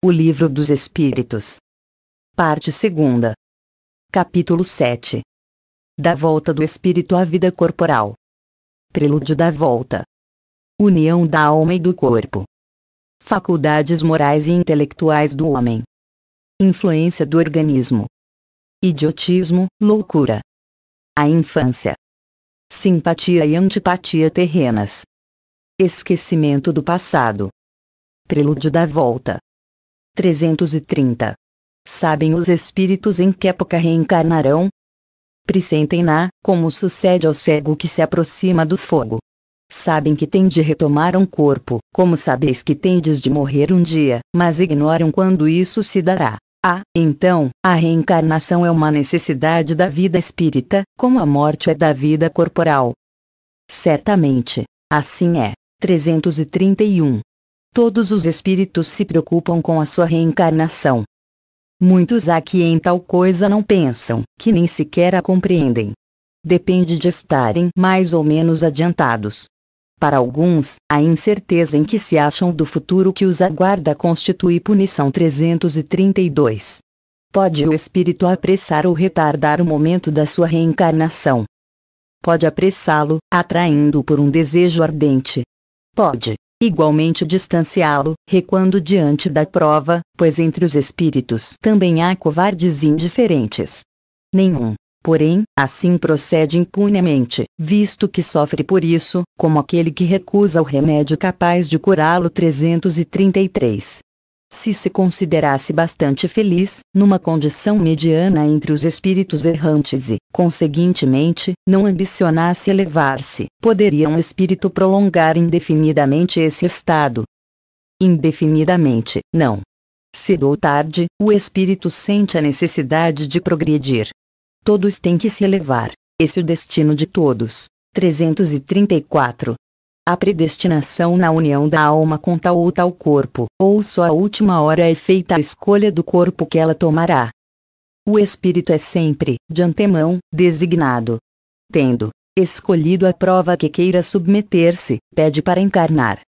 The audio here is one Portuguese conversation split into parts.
O Livro dos Espíritos. Parte 2. Capítulo 7. Da volta do espírito à vida corporal. Prelúdio da volta. União da alma e do corpo. Faculdades morais e intelectuais do homem. Influência do organismo. Idiotismo, loucura. A infância. Simpatia e antipatia terrenas. Esquecimento do passado. Prelúdio da volta. 330. Sabem os espíritos em que época reencarnarão? Pressentem-na, como sucede ao cego que se aproxima do fogo. Sabem que têm de retomar um corpo, como sabeis que tendes de morrer um dia, mas ignoram quando isso se dará. Então, a reencarnação é uma necessidade da vida espírita, como a morte é da vida corporal. Certamente, assim é. 331. Todos os espíritos se preocupam com a sua reencarnação. Muitos há que em tal coisa não pensam, que nem sequer a compreendem. Depende de estarem mais ou menos adiantados. Para alguns, a incerteza em que se acham do futuro que os aguarda constitui punição. 332. Pode o espírito apressar ou retardar o momento da sua reencarnação. Pode apressá-lo, atraindo-o por um desejo ardente. Pode, igualmente, distanciá-lo, recuando diante da prova, pois entre os espíritos também há covardes indiferentes. Nenhum, porém, assim procede impunemente, visto que sofre por isso, como aquele que recusa o remédio capaz de curá-lo. 333. Se se considerasse bastante feliz, numa condição mediana entre os espíritos errantes e, conseguintemente, não ambicionasse elevar-se, poderia um espírito prolongar indefinidamente esse estado? Indefinidamente, não. Cedo ou tarde, o espírito sente a necessidade de progredir. Todos têm que se elevar, esse é o destino de todos. 334. A predestinação na união da alma com tal ou tal corpo, ou só à última hora é feita a escolha do corpo que ela tomará. O espírito é sempre, de antemão, designado. Tendo escolhido a prova a que queira submeter-se, pede para encarnar.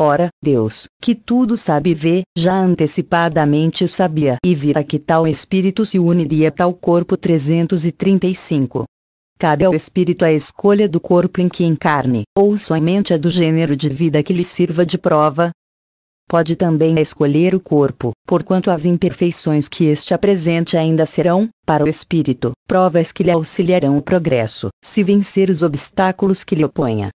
Ora, Deus, que tudo sabe e vê, já antecipadamente sabia e vira que tal espírito se uniria a tal corpo. 335. Cabe ao espírito a escolha do corpo em que encarne, ou somente a do gênero de vida que lhe sirva de prova? Pode também escolher o corpo, porquanto as imperfeições que este apresente ainda serão, para o espírito, provas que lhe auxiliarão o progresso, se vencer os obstáculos que lhe oponha.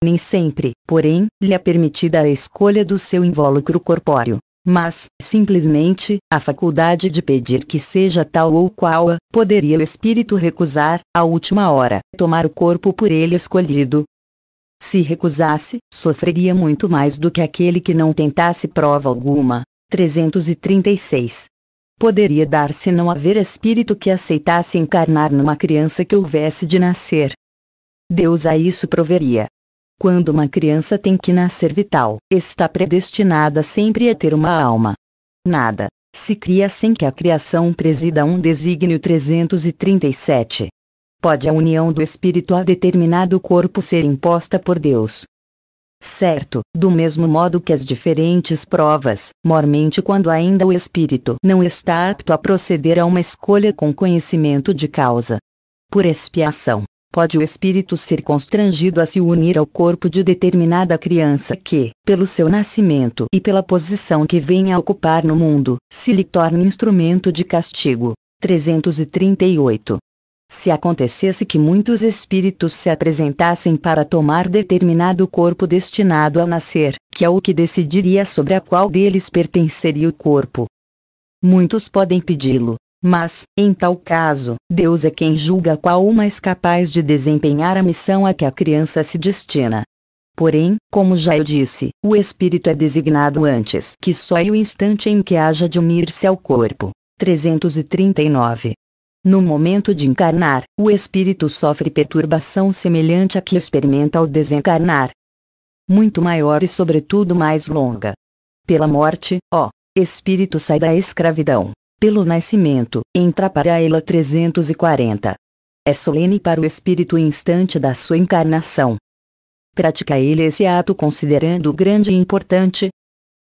Nem sempre, porém, lhe é permitida a escolha do seu invólucro corpóreo. Mas, simplesmente, a faculdade de pedir que seja tal ou qual, poderia o espírito recusar, à última hora, tomar o corpo por ele escolhido. Se recusasse, sofreria muito mais do que aquele que não tentasse prova alguma. 336. Poderia dar-se não haver espírito que aceitasse encarnar numa criança que houvesse de nascer. Deus a isso proveria. Quando uma criança tem que nascer vital, está predestinada sempre a ter uma alma. Nada se cria sem que a criação presida a um desígnio. 337. Pode a união do espírito a determinado corpo ser imposta por Deus. Certo, do mesmo modo que as diferentes provas, mormente quando ainda o espírito não está apto a proceder a uma escolha com conhecimento de causa. Por expiação, pode o espírito ser constrangido a se unir ao corpo de determinada criança que, pelo seu nascimento e pela posição que venha a ocupar no mundo, se lhe torne instrumento de castigo. 338. Se acontecesse que muitos espíritos se apresentassem para tomar determinado corpo destinado a nascer, que é o que decidiria sobre a qual deles pertenceria o corpo. Muitos podem pedi-lo. Mas, em tal caso, Deus é quem julga qual o mais capaz de desempenhar a missão a que a criança se destina. Porém, como já eu disse, o espírito é designado antes que só é o instante em que haja de unir-se ao corpo. 339. No momento de encarnar, o espírito sofre perturbação semelhante à que experimenta ao desencarnar. Muito maior e sobretudo mais longa. Pela morte, espírito sai da escravidão. Pelo nascimento, entra para ela. 340. É solene para o espírito o instante da sua encarnação. Pratica ele esse ato considerando-o grande e importante?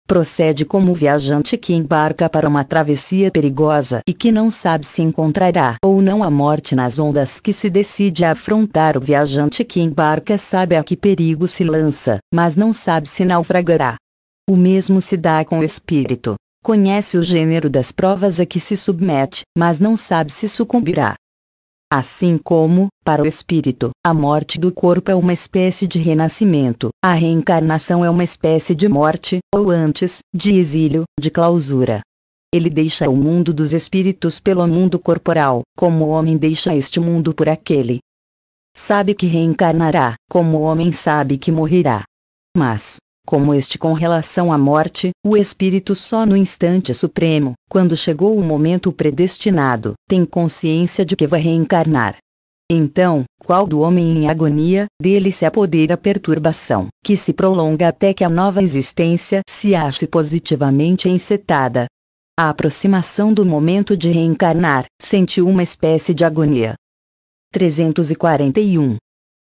Procede como o viajante que embarca para uma travessia perigosa e que não sabe se encontrará ou não a morte nas ondas que se decide a afrontar. O viajante que embarca sabe a que perigo se lança, mas não sabe se naufragará. O mesmo se dá com o espírito. Conhece o gênero das provas a que se submete, mas não sabe se sucumbirá. Assim como, para o espírito, a morte do corpo é uma espécie de renascimento, a reencarnação é uma espécie de morte, ou antes, de exílio, de clausura. Ele deixa o mundo dos espíritos pelo mundo corporal, como o homem deixa este mundo por aquele. Sabe que reencarnará, como o homem sabe que morrerá. Mas, como este com relação à morte, o espírito só no instante supremo, quando chegou o momento predestinado, tem consciência de que vai reencarnar. Então, qual do homem em agonia, dele se apodera a perturbação, que se prolonga até que a nova existência se ache positivamente encetada. A aproximação do momento de reencarnar, sentiu uma espécie de agonia. 341.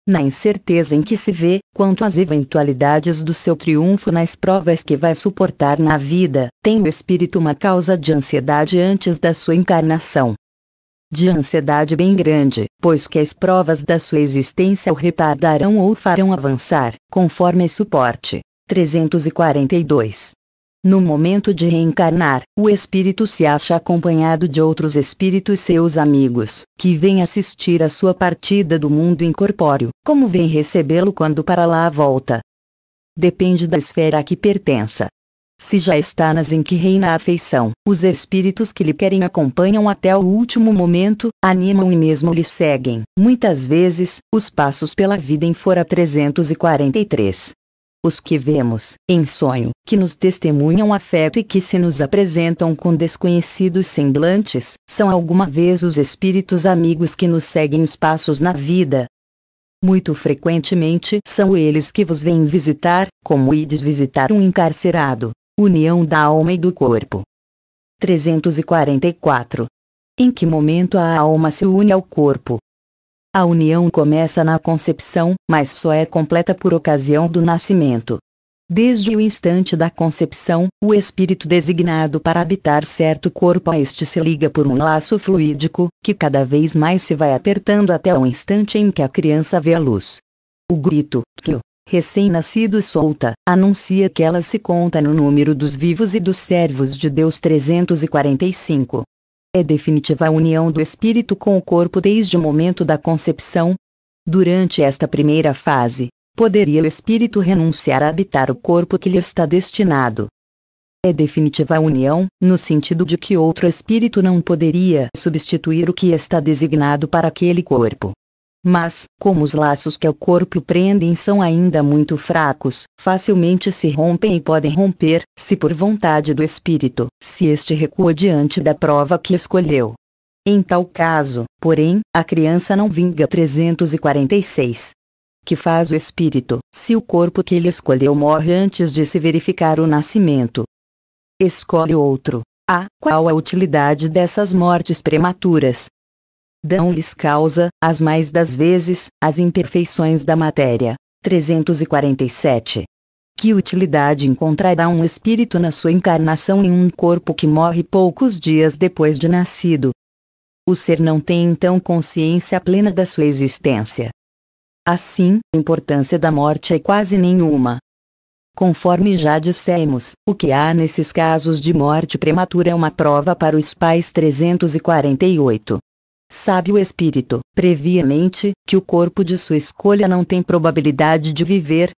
Na incerteza em que se vê, quanto às eventualidades do seu triunfo nas provas que vai suportar na vida, tem o espírito uma causa de ansiedade antes da sua encarnação. De ansiedade bem grande, pois que as provas da sua existência o retardarão ou farão avançar, conforme suporte. 342. No momento de reencarnar, o espírito se acha acompanhado de outros espíritos seus amigos, que vêm assistir à sua partida do mundo incorpóreo, como vêm recebê-lo quando para lá volta. Depende da esfera a que pertença. Se já está nas em que reina a afeição, os espíritos que lhe querem acompanham até o último momento, animam e mesmo lhe seguem, muitas vezes, os passos pela vida em fora. 343. Os que vemos, em sonho, que nos testemunham afeto e que se nos apresentam com desconhecidos semblantes, são alguma vez os espíritos amigos que nos seguem os passos na vida. Muito frequentemente são eles que vos vêm visitar, como ides visitar um encarcerado. União da alma e do corpo. 344. Em que momento a alma se une ao corpo? A união começa na concepção, mas só é completa por ocasião do nascimento. Desde o instante da concepção, o espírito designado para habitar certo corpo a este se liga por um laço fluídico, que cada vez mais se vai apertando até o instante em que a criança vê a luz. O grito, que o recém-nascido solta, anuncia que ela se conta no número dos vivos e dos servos de Deus. 345. É definitiva a união do espírito com o corpo desde o momento da concepção. Durante esta primeira fase, poderia o espírito renunciar a habitar o corpo que lhe está destinado. É definitiva a união, no sentido de que outro espírito não poderia substituir o que está designado para aquele corpo. Mas, como os laços que o corpo prendem são ainda muito fracos, facilmente se rompem e podem romper, se por vontade do espírito, se este recua diante da prova que escolheu. Em tal caso, porém, a criança não vinga. 346. Que faz o espírito, se o corpo que ele escolheu morre antes de se verificar o nascimento? Escolhe outro. Qual a utilidade dessas mortes prematuras? Dão-lhes causa, as mais das vezes, as imperfeições da matéria. 347. Que utilidade encontrará um espírito na sua encarnação em um corpo que morre poucos dias depois de nascido? O ser não tem então consciência plena da sua existência. Assim, a importância da morte é quase nenhuma. Conforme já dissemos, o que há nesses casos de morte prematura é uma prova para os pais. 348. Sabe o espírito, previamente, que o corpo de sua escolha não tem probabilidade de viver?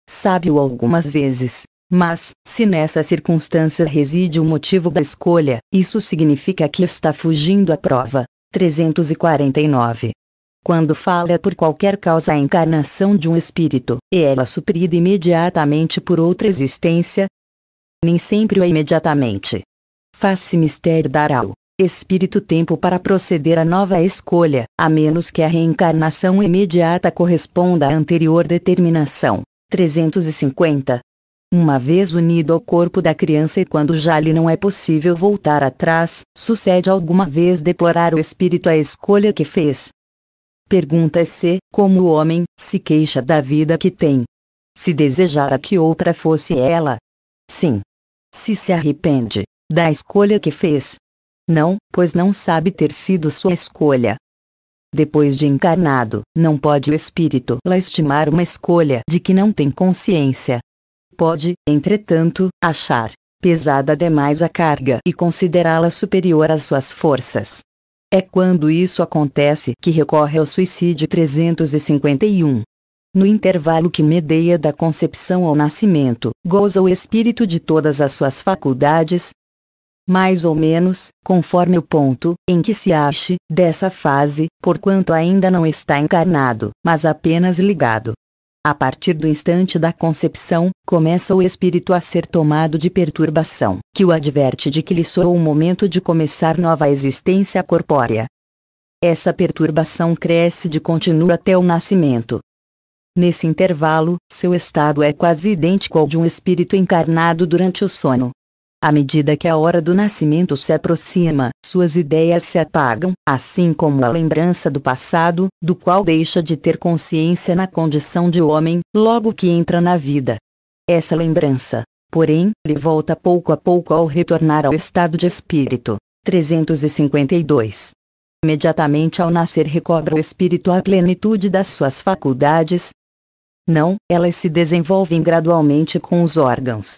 Sabe-o algumas vezes. Mas, se nessa circunstância reside o motivo da escolha, isso significa que está fugindo à prova. 349. Quando falha por qualquer causa a encarnação de um espírito, é ela suprida imediatamente por outra existência? Nem sempre o é imediatamente. Faz-se mistério dar ao espírito tempo para proceder à nova escolha, a menos que a reencarnação imediata corresponda à anterior determinação. 350. Uma vez unido ao corpo da criança e quando já lhe não é possível voltar atrás, sucede alguma vez deplorar o espírito a escolha que fez? Pergunta-se, como o homem se queixa da vida que tem. Se desejara que outra fosse ela? Sim, se arrepende da escolha que fez? Não, pois não sabe ter sido sua escolha. Depois de encarnado, não pode o espírito lastimar uma escolha de que não tem consciência. Pode, entretanto, achar pesada demais a carga e considerá-la superior às suas forças. É quando isso acontece que recorre ao suicídio 351. No intervalo que medeia da concepção ao nascimento, goza o espírito de todas as suas faculdades, mais ou menos, conforme o ponto em que se ache dessa fase, porquanto ainda não está encarnado, mas apenas ligado. A partir do instante da concepção, começa o espírito a ser tomado de perturbação, que o adverte de que lhe soou o momento de começar nova existência corpórea. Essa perturbação cresce de contínuo até o nascimento. Nesse intervalo, seu estado é quase idêntico ao de um espírito encarnado durante o sono. À medida que a hora do nascimento se aproxima, suas ideias se apagam, assim como a lembrança do passado, do qual deixa de ter consciência na condição de homem, logo que entra na vida. Essa lembrança, porém, lhe volta pouco a pouco ao retornar ao estado de espírito. 352. Imediatamente ao nascer recobra o espírito a plenitude das suas faculdades? Não, elas se desenvolvem gradualmente com os órgãos.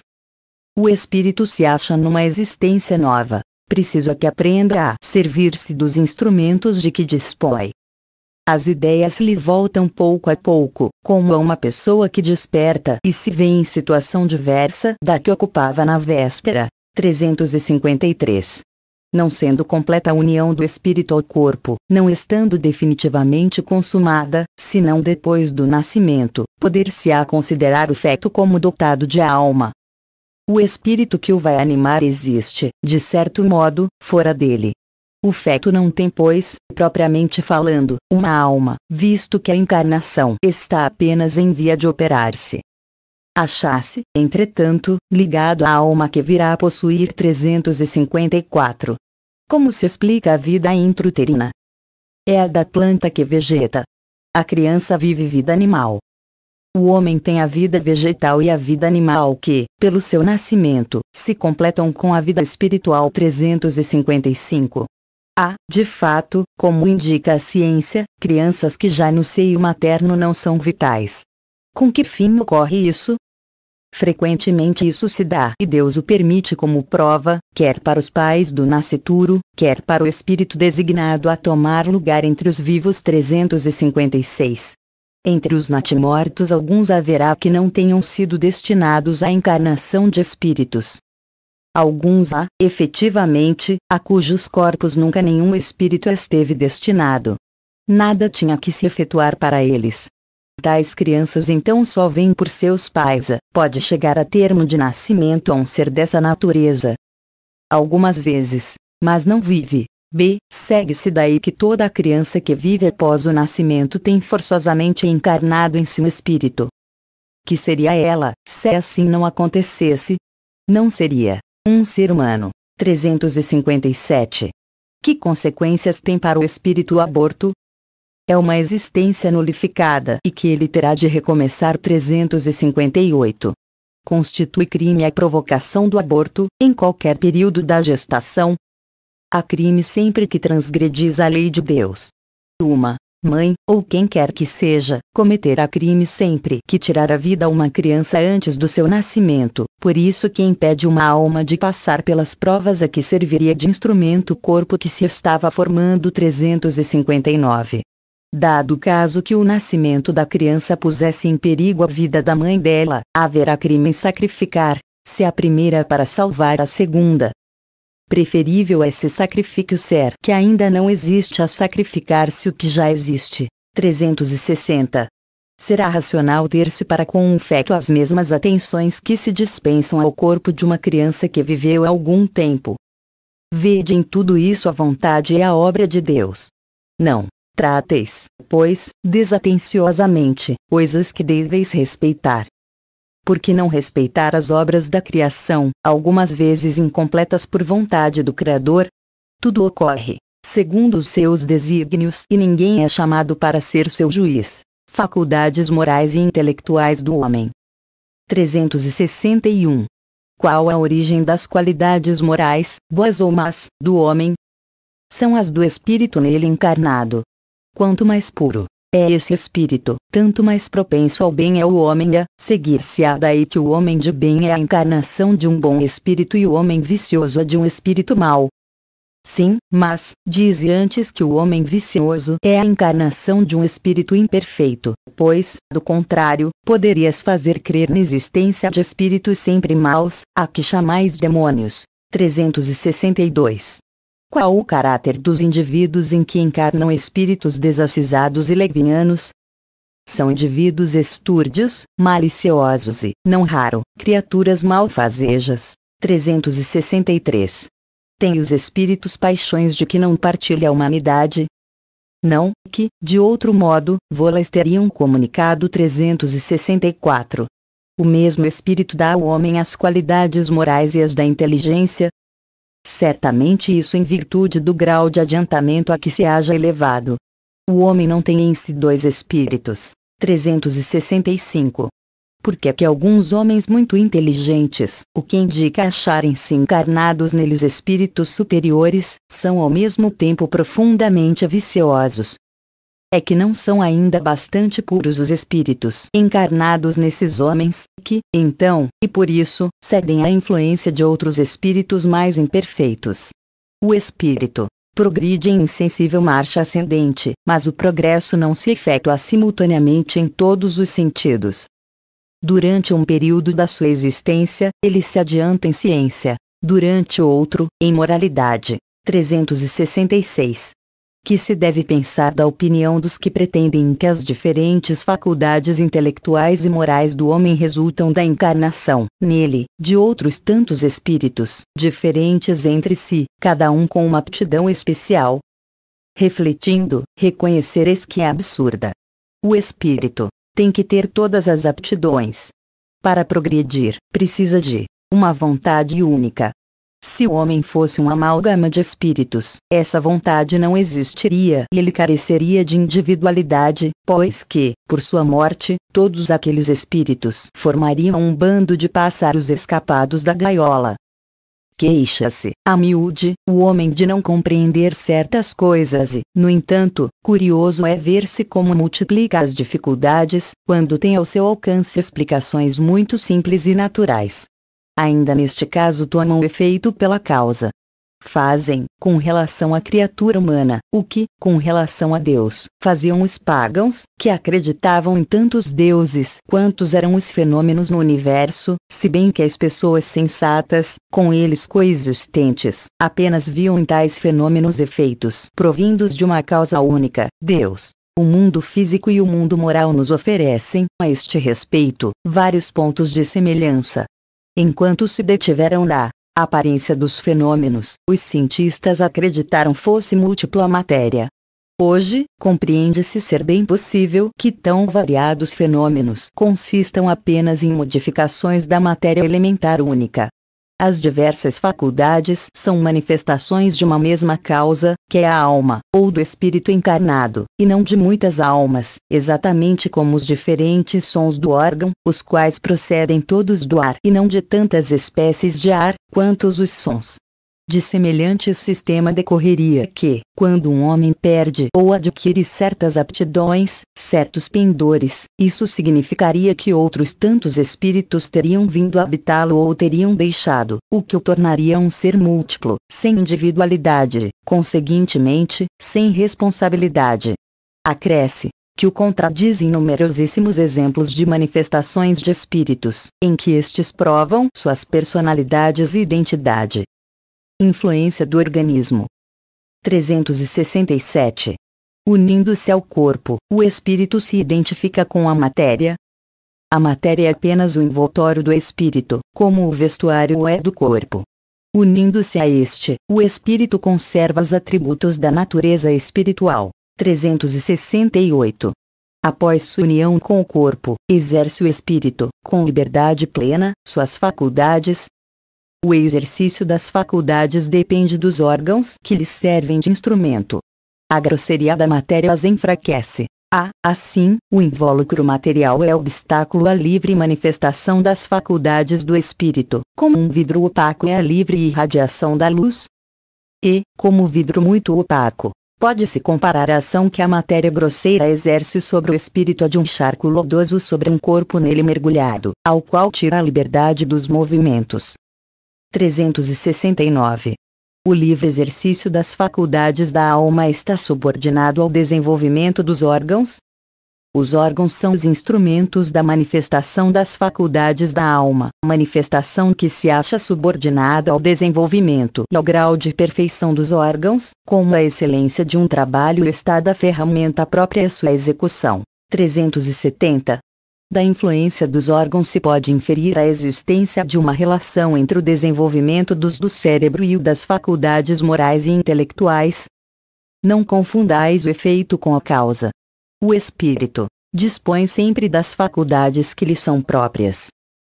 O espírito se acha numa existência nova. Precisa que aprenda a servir-se dos instrumentos de que dispõe. As ideias lhe voltam pouco a pouco, como a uma pessoa que desperta e se vê em situação diversa da que ocupava na véspera. 353. Não sendo completa a união do espírito ao corpo, não estando definitivamente consumada, senão depois do nascimento, poder-se-á considerar o feto como dotado de alma. O espírito que o vai animar existe, de certo modo, fora dele. O feto não tem, pois, propriamente falando, uma alma, visto que a encarnação está apenas em via de operar-se. Acha-se, entretanto, ligado à alma que virá a possuir 354. Como se explica a vida intrauterina? É a da planta que vegeta. A criança vive vida animal. O homem tem a vida vegetal e a vida animal que, pelo seu nascimento, se completam com a vida espiritual 355. Há, de fato, como indica a ciência, crianças que já no seio materno não são vitais. Com que fim ocorre isso? Frequentemente isso se dá e Deus o permite como prova, quer para os pais do nascituro, quer para o espírito designado a tomar lugar entre os vivos 356. Entre os natimortos alguns haverá que não tenham sido destinados à encarnação de espíritos. Alguns há, efetivamente, a cujos corpos nunca nenhum espírito esteve destinado. Nada tinha que se efetuar para eles. Tais crianças então só vêm por seus pais. Pode chegar a termo de nascimento a um ser dessa natureza. Algumas vezes, mas não vive. B. Segue-se daí que toda criança que vive após o nascimento tem forçosamente encarnado em si um espírito. Que seria ela, se assim não acontecesse? Não seria um ser humano. 357. Que consequências tem para o espírito o aborto? É uma existência nulificada e que ele terá de recomeçar 358. Constitui crime a provocação do aborto, em qualquer período da gestação. Há crime sempre que transgredis a lei de Deus. Uma mãe, ou quem quer que seja, cometerá crime sempre que tirar a vida a uma criança antes do seu nascimento, por isso que impede uma alma de passar pelas provas a que serviria de instrumento o corpo que se estava formando 359. Dado o caso que o nascimento da criança pusesse em perigo a vida da mãe dela, haverá crime em sacrificar, se a primeira para salvar a segunda. Preferível é se sacrifique o ser que ainda não existe a sacrificar-se o que já existe. 360. Será racional ter-se para com um feto as mesmas atenções que se dispensam ao corpo de uma criança que viveu há algum tempo. Vede em tudo isso a vontade e a obra de Deus. Não trateis, pois, desatenciosamente, coisas que deveis respeitar. Por que não respeitar as obras da criação, algumas vezes incompletas por vontade do Criador? Tudo ocorre segundo os seus desígnios e ninguém é chamado para ser seu juiz. Faculdades morais e intelectuais do homem. 361. Qual a origem das qualidades morais, boas ou más, do homem? São as do espírito nele encarnado. Quanto mais puro é esse espírito, tanto mais propenso ao bem é o homem. Seguir-se-á daí que o homem de bem é a encarnação de um bom espírito e o homem vicioso é de um espírito mau. Sim, mas, dize antes que o homem vicioso é a encarnação de um espírito imperfeito, pois, do contrário, poderias fazer crer na existência de espíritos sempre maus, a que chamais demônios. 362. Qual o caráter dos indivíduos em que encarnam espíritos desacisados e levianos? São indivíduos estúrdios, maliciosos e, não raro, criaturas malfazejas. 363. Tem os espíritos paixões de que não partilha a humanidade? Não, que, de outro modo, vô-las teriam comunicado. 364. O mesmo espírito dá ao homem as qualidades morais e as da inteligência? Certamente isso em virtude do grau de adiantamento a que se haja elevado. O homem não tem em si dois espíritos. 365. Porque é que alguns homens muito inteligentes, o que indica acharem-se encarnados neles espíritos superiores, são ao mesmo tempo profundamente viciosos. É que não são ainda bastante puros os espíritos encarnados nesses homens, que, então, e por isso, cedem à influência de outros espíritos mais imperfeitos. O espírito progride em insensível marcha ascendente, mas o progresso não se efetua simultaneamente em todos os sentidos. Durante um período da sua existência, ele se adianta em ciência, durante outro, em moralidade. 366. Que se deve pensar da opinião dos que pretendem que as diferentes faculdades intelectuais e morais do homem resultam da encarnação, nele, de outros tantos espíritos, diferentes entre si, cada um com uma aptidão especial? Refletindo, reconhecereis que é absurda. O espírito tem que ter todas as aptidões. Para progredir, precisa de uma vontade única. Se o homem fosse uma amálgama de espíritos, essa vontade não existiria e ele careceria de individualidade, pois que, por sua morte, todos aqueles espíritos formariam um bando de pássaros escapados da gaiola. Queixa-se, a miúde, o homem de não compreender certas coisas e, no entanto, curioso é ver-se como multiplica as dificuldades, quando tem ao seu alcance explicações muito simples e naturais. Ainda neste caso tomam o efeito pela causa. Fazem, com relação à criatura humana, o que, com relação a Deus, faziam os pagãos, que acreditavam em tantos deuses quantos eram os fenômenos no universo, se bem que as pessoas sensatas, com eles coexistentes, apenas viam em tais fenômenos efeitos provindos de uma causa única, Deus. O mundo físico e o mundo moral nos oferecem, a este respeito, vários pontos de semelhança. Enquanto se detiveram na aparência dos fenômenos, os cientistas acreditaram fosse múltipla a matéria. Hoje, compreende-se ser bem possível que tão variados fenômenos consistam apenas em modificações da matéria elementar única. As diversas faculdades são manifestações de uma mesma causa, que é a alma, ou do espírito encarnado, e não de muitas almas, exatamente como os diferentes sons do órgão, os quais procedem todos do ar e não de tantas espécies de ar, quantos os sons. De semelhante sistema decorreria que, quando um homem perde ou adquire certas aptidões, certos pendores, isso significaria que outros tantos espíritos teriam vindo habitá-lo ou teriam deixado, o que o tornaria um ser múltiplo, sem individualidade, conseguintemente, sem responsabilidade. Acresce que o contradizem numerosíssimos exemplos de manifestações de espíritos, em que estes provam suas personalidades e identidade. Influência do organismo. 367. Unindo-se ao corpo, o espírito se identifica com a matéria. A matéria é apenas o envoltório do espírito, como o vestuário é do corpo. Unindo-se a este, o espírito conserva os atributos da natureza espiritual. 368. Após sua união com o corpo, exerce o espírito, com liberdade plena, suas faculdades. O exercício das faculdades depende dos órgãos que lhes servem de instrumento. A grosseria da matéria as enfraquece. Assim, o invólucro material é obstáculo à livre manifestação das faculdades do espírito, como um vidro opaco é a livre irradiação da luz. E, como o vidro muito opaco, pode-se comparar a ação que a matéria grosseira exerce sobre o espírito a de um charco lodoso sobre um corpo nele mergulhado, ao qual tira a liberdade dos movimentos. 369. O livre exercício das faculdades da alma está subordinado ao desenvolvimento dos órgãos? Os órgãos são os instrumentos da manifestação das faculdades da alma, manifestação que se acha subordinada ao desenvolvimento e ao grau de perfeição dos órgãos, como a excelência de um trabalho está da ferramenta própria à sua execução. 370. Da influência dos órgãos se pode inferir a existência de uma relação entre o desenvolvimento do cérebro e o das faculdades morais e intelectuais. Não confundais o efeito com a causa. O espírito dispõe sempre das faculdades que lhe são próprias.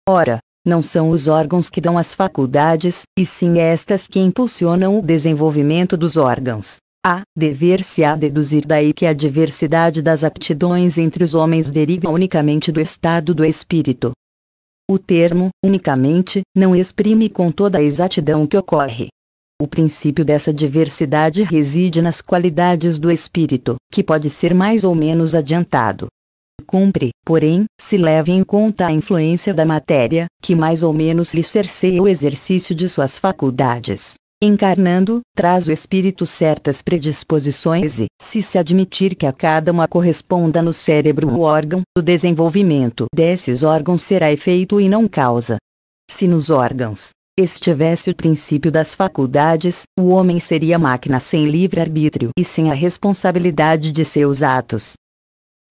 Ora, não são os órgãos que dão as faculdades, e sim estas que impulsionam o desenvolvimento dos órgãos. Dever-se-á deduzir daí que a diversidade das aptidões entre os homens deriva unicamente do estado do espírito. O termo, unicamente, não exprime com toda a exatidão que ocorre. O princípio dessa diversidade reside nas qualidades do espírito, que pode ser mais ou menos adiantado. Cumpre, porém, se leve em conta a influência da matéria, que mais ou menos lhe cerceia o exercício de suas faculdades. Encarnando, traz o espírito certas predisposições e, se admitir que a cada uma corresponda no cérebro o órgão, o desenvolvimento desses órgãos será efeito e não causa. Se nos órgãos estivesse o princípio das faculdades, o homem seria máquina sem livre-arbítrio e sem a responsabilidade de seus atos.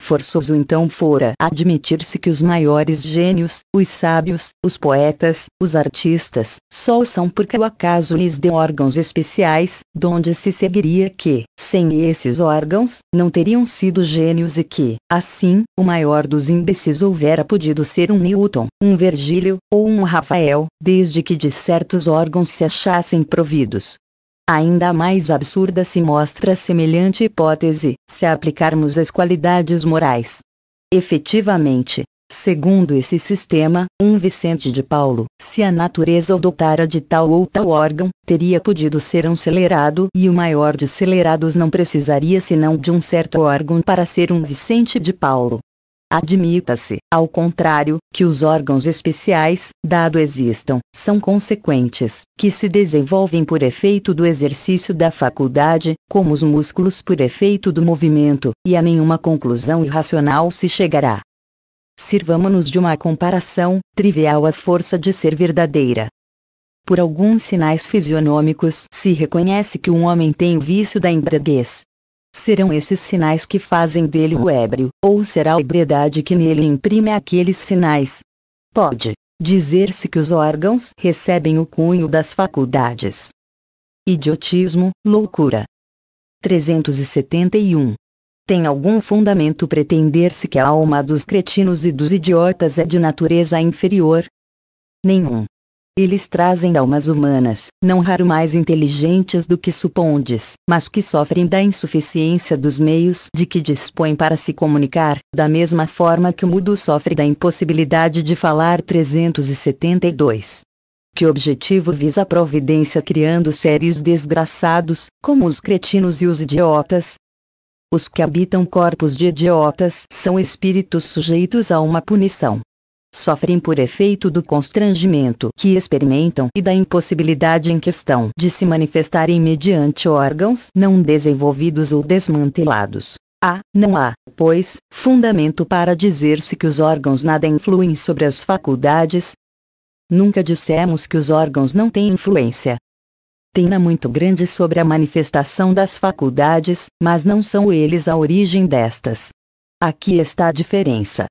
Forçoso então fora admitir-se que os maiores gênios, os sábios, os poetas, os artistas, só o são porque o acaso lhes deu órgãos especiais, donde se seguiria que, sem esses órgãos, não teriam sido gênios e que, assim, o maior dos imbecis houvera podido ser um Newton, um Virgílio, ou um Rafael, desde que de certos órgãos se achassem providos. Ainda mais absurda se mostra semelhante hipótese, se aplicarmos as qualidades morais. Efetivamente, segundo esse sistema, um Vicente de Paulo, se a natureza o dotara de tal ou tal órgão, teria podido ser um celerado e o maior de celerados não precisaria senão de um certo órgão para ser um Vicente de Paulo. Admita-se, ao contrário, que os órgãos especiais, dado existam, são consequentes, que se desenvolvem por efeito do exercício da faculdade, como os músculos por efeito do movimento, e a nenhuma conclusão irracional se chegará. Sirvamo-nos de uma comparação, trivial à força de ser verdadeira. Por alguns sinais fisionômicos se reconhece que um homem tem o vício da embriaguez. Serão esses sinais que fazem dele o ébrio, ou será a ebriedade que nele imprime aqueles sinais? Pode dizer-se que os órgãos recebem o cunho das faculdades. Idiotismo, loucura. 371. Tem algum fundamento pretender-se que a alma dos cretinos e dos idiotas é de natureza inferior? Nenhum. Eles trazem almas humanas, não raro mais inteligentes do que supondes, mas que sofrem da insuficiência dos meios de que dispõem para se comunicar, da mesma forma que o mudo sofre da impossibilidade de falar. 372. Que objetivo visa a providência criando seres desgraçados, como os cretinos e os idiotas? Os que habitam corpos de idiotas são espíritos sujeitos a uma punição. Sofrem por efeito do constrangimento que experimentam e da impossibilidade em questão de se manifestarem mediante órgãos não desenvolvidos ou desmantelados. Não há, pois, fundamento para dizer-se que os órgãos nada influem sobre as faculdades. Nunca dissemos que os órgãos não têm influência. Têm-na muito grande sobre a manifestação das faculdades, mas não são eles a origem destas. Aqui está a diferença.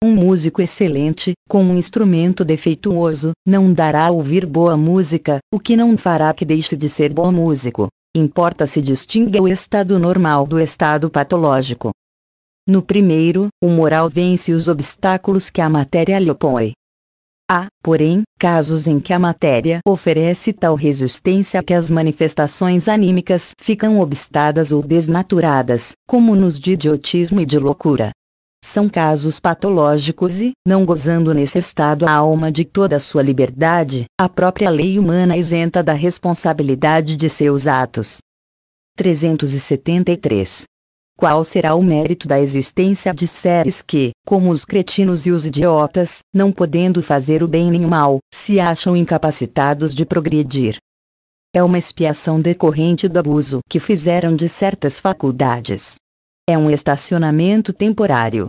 Um músico excelente, com um instrumento defeituoso, não dará a ouvir boa música, o que não fará que deixe de ser bom músico. Importa se distinga o estado normal do estado patológico. No primeiro, o moral vence os obstáculos que a matéria lhe opõe. Há, porém, casos em que a matéria oferece tal resistência que as manifestações anímicas ficam obstadas ou desnaturadas, como nos de idiotismo e de loucura. São casos patológicos e, não gozando nesse estado a alma de toda a sua liberdade, a própria lei humana isenta da responsabilidade de seus atos. 373. Qual será o mérito da existência de seres que, como os cretinos e os idiotas, não podendo fazer o bem nem o mal, se acham incapacitados de progredir? É uma expiação decorrente do abuso que fizeram de certas faculdades. É um estacionamento temporário.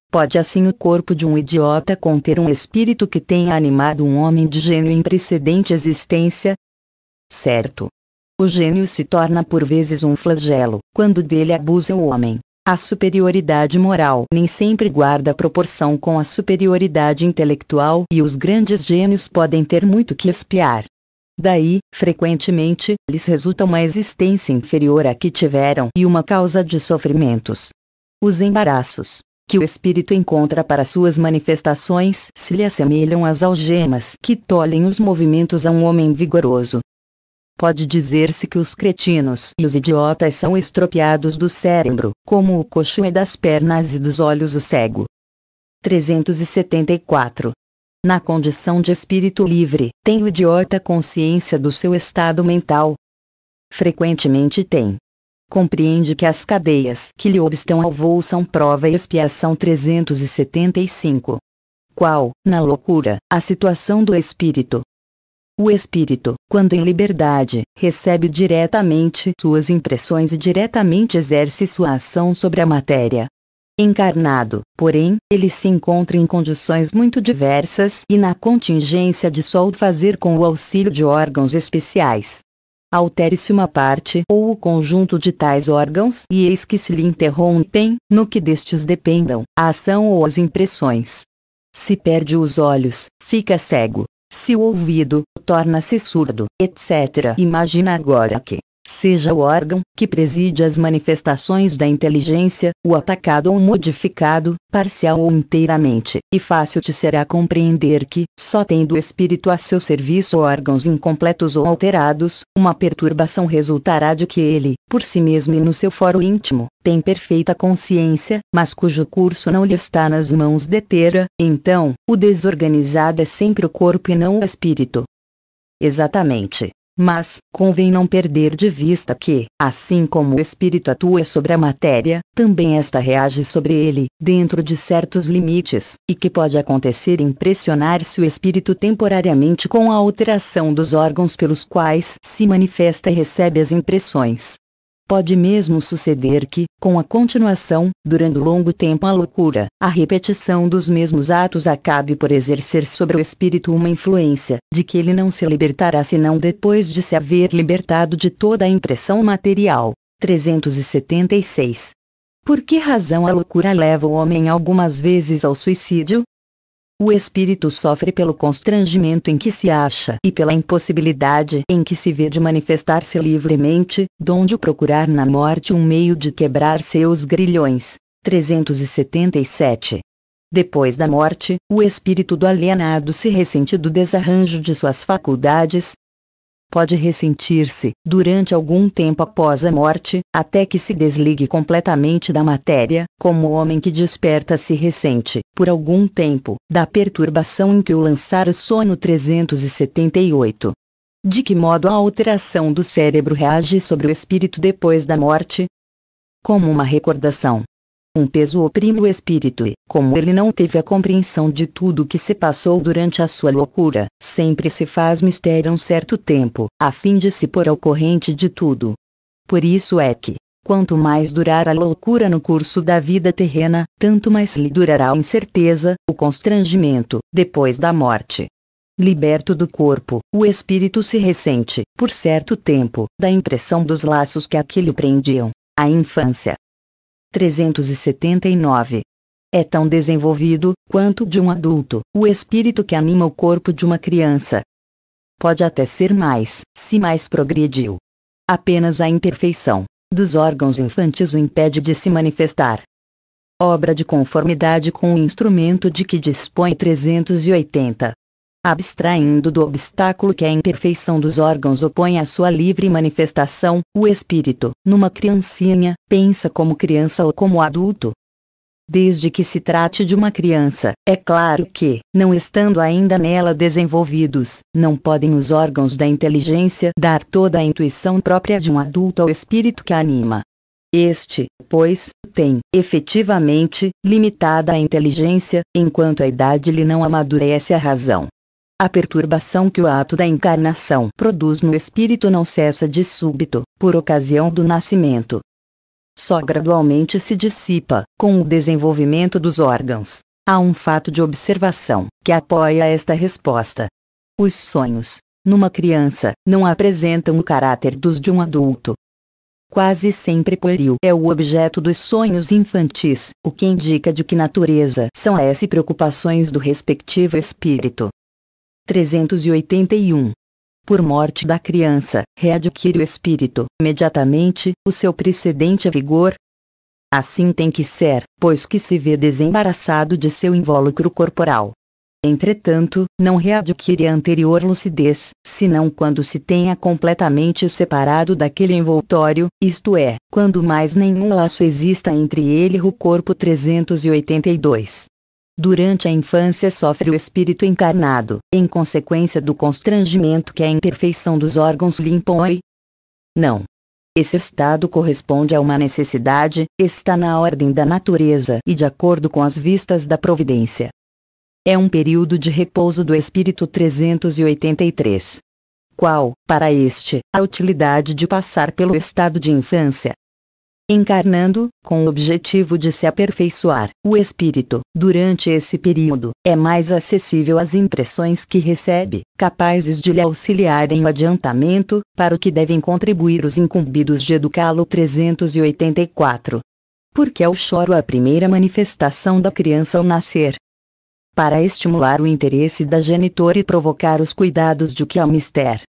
Pode assim o corpo de um idiota conter um espírito que tenha animado um homem de gênio em precedente existência? Certo. O gênio se torna por vezes um flagelo, quando dele abusa o homem. A superioridade moral nem sempre guarda proporção com a superioridade intelectual e os grandes gênios podem ter muito que expiar. Daí, frequentemente, lhes resulta uma existência inferior à que tiveram e uma causa de sofrimentos. Os embaraços que o espírito encontra para suas manifestações se lhe assemelham às algemas que tolhem os movimentos a um homem vigoroso. Pode dizer-se que os cretinos e os idiotas são estropiados do cérebro, como o coxo é das pernas e dos olhos o cego. 374. Na condição de espírito livre, tem o idiota consciência do seu estado mental? Frequentemente tem. Compreende que as cadeias que lhe obstam ao voo são prova e expiação. 375. Qual, na loucura, a situação do espírito? O espírito, quando em liberdade, recebe diretamente suas impressões e diretamente exerce sua ação sobre a matéria. Encarnado, porém, ele se encontra em condições muito diversas e na contingência de só o fazer com o auxílio de órgãos especiais. Altere-se uma parte ou o conjunto de tais órgãos e eis que se lhe interrompem, no que destes dependam, a ação ou as impressões. Se perde os olhos, fica cego. Se o ouvido, torna-se surdo, etc. Imagina agora que, seja o órgão que preside as manifestações da inteligência, o atacado ou modificado, parcial ou inteiramente, e fácil te será compreender que, só tendo o espírito a seu serviço órgãos incompletos ou alterados, uma perturbação resultará de que ele, por si mesmo e no seu foro íntimo, tem perfeita consciência, mas cujo curso não lhe está nas mãos deter. Então, o desorganizado é sempre o corpo e não o espírito. Exatamente. Mas, convém não perder de vista que, assim como o espírito atua sobre a matéria, também esta reage sobre ele, dentro de certos limites, e que pode acontecer impressionar-se o espírito temporariamente com a alteração dos órgãos pelos quais se manifesta e recebe as impressões. Pode mesmo suceder que, com a continuação, durante longo tempo a loucura, a repetição dos mesmos atos acabe por exercer sobre o espírito uma influência, de que ele não se libertará senão depois de se haver libertado de toda a impressão material. 376. Por que razão a loucura leva o homem algumas vezes ao suicídio? O espírito sofre pelo constrangimento em que se acha e pela impossibilidade em que se vê de manifestar-se livremente, donde procurar na morte um meio de quebrar seus grilhões. 377. Depois da morte, o espírito do alienado se ressente do desarranjo de suas faculdades. Pode ressentir-se, durante algum tempo após a morte, até que se desligue completamente da matéria, como o homem que desperta se ressente, por algum tempo, da perturbação em que o lançara o sono. 378. De que modo a alteração do cérebro reage sobre o espírito depois da morte? Como uma recordação. Um peso oprime o espírito e, como ele não teve a compreensão de tudo o que se passou durante a sua loucura, sempre se faz mistério um certo tempo, a fim de se pôr ao corrente de tudo. Por isso é que, quanto mais durar a loucura no curso da vida terrena, tanto mais lhe durará a incerteza, o constrangimento, depois da morte. Liberto do corpo, o espírito se ressente, por certo tempo, da impressão dos laços que aquele o prendiam. A infância. 379. É tão desenvolvido, quanto de um adulto, o espírito que anima o corpo de uma criança. Pode até ser mais, se mais progrediu. Apenas a imperfeição dos órgãos infantis o impede de se manifestar. Obra de conformidade com o instrumento de que dispõe. 380. Abstraindo do obstáculo que a imperfeição dos órgãos opõe à sua livre manifestação, o espírito, numa criancinha, pensa como criança ou como adulto. Desde que se trate de uma criança, é claro que, não estando ainda nela desenvolvidos, não podem os órgãos da inteligência dar toda a intuição própria de um adulto ao espírito que a anima. Este, pois, tem, efetivamente, limitada a inteligência, enquanto a idade lhe não amadurece a razão. A perturbação que o ato da encarnação produz no espírito não cessa de súbito, por ocasião do nascimento. Só gradualmente se dissipa, com o desenvolvimento dos órgãos. Há um fato de observação, que apoia esta resposta. Os sonhos, numa criança, não apresentam o caráter dos de um adulto. Quase sempre pueril é o objeto dos sonhos infantis, o que indica de que natureza são essas preocupações do respectivo espírito. 381. Por morte da criança, readquire o espírito, imediatamente, o seu precedente vigor? Assim tem que ser, pois que se vê desembaraçado de seu invólucro corporal. Entretanto, não readquire a anterior lucidez, senão quando se tenha completamente separado daquele envoltório, isto é, quando mais nenhum laço exista entre ele e o corpo. 382. Durante a infância sofre o espírito encarnado, em consequência do constrangimento que a imperfeição dos órgãos lhe impõe? Não. Esse estado corresponde a uma necessidade, está na ordem da natureza e de acordo com as vistas da providência. É um período de repouso do espírito. 383. Qual, para este, a utilidade de passar pelo estado de infância? Encarnando, com o objetivo de se aperfeiçoar, o espírito, durante esse período, é mais acessível às impressões que recebe, capazes de lhe auxiliarem no adiantamento, para o que devem contribuir os incumbidos de educá-lo. 384. Porque é o choro a primeira manifestação da criança ao nascer. Para estimular o interesse da genitora e provocar os cuidados de que ao mister.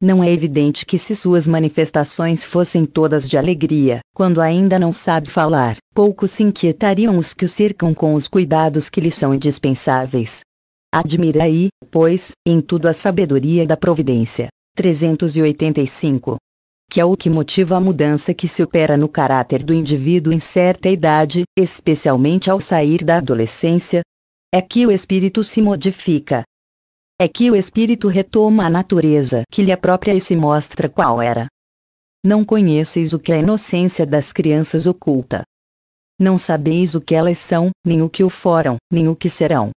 Não é evidente que se suas manifestações fossem todas de alegria, quando ainda não sabe falar, pouco se inquietariam os que o cercam com os cuidados que lhes são indispensáveis. Admira aí, pois, em tudo a sabedoria da providência. 385. Que é o que motiva a mudança que se opera no caráter do indivíduo em certa idade, especialmente ao sair da adolescência. É que o espírito se modifica. É que o espírito retoma a natureza que lhe é própria e se mostra qual era. Não conheceis o que a inocência das crianças oculta. Não sabeis o que elas são, nem o que o foram, nem o que serão.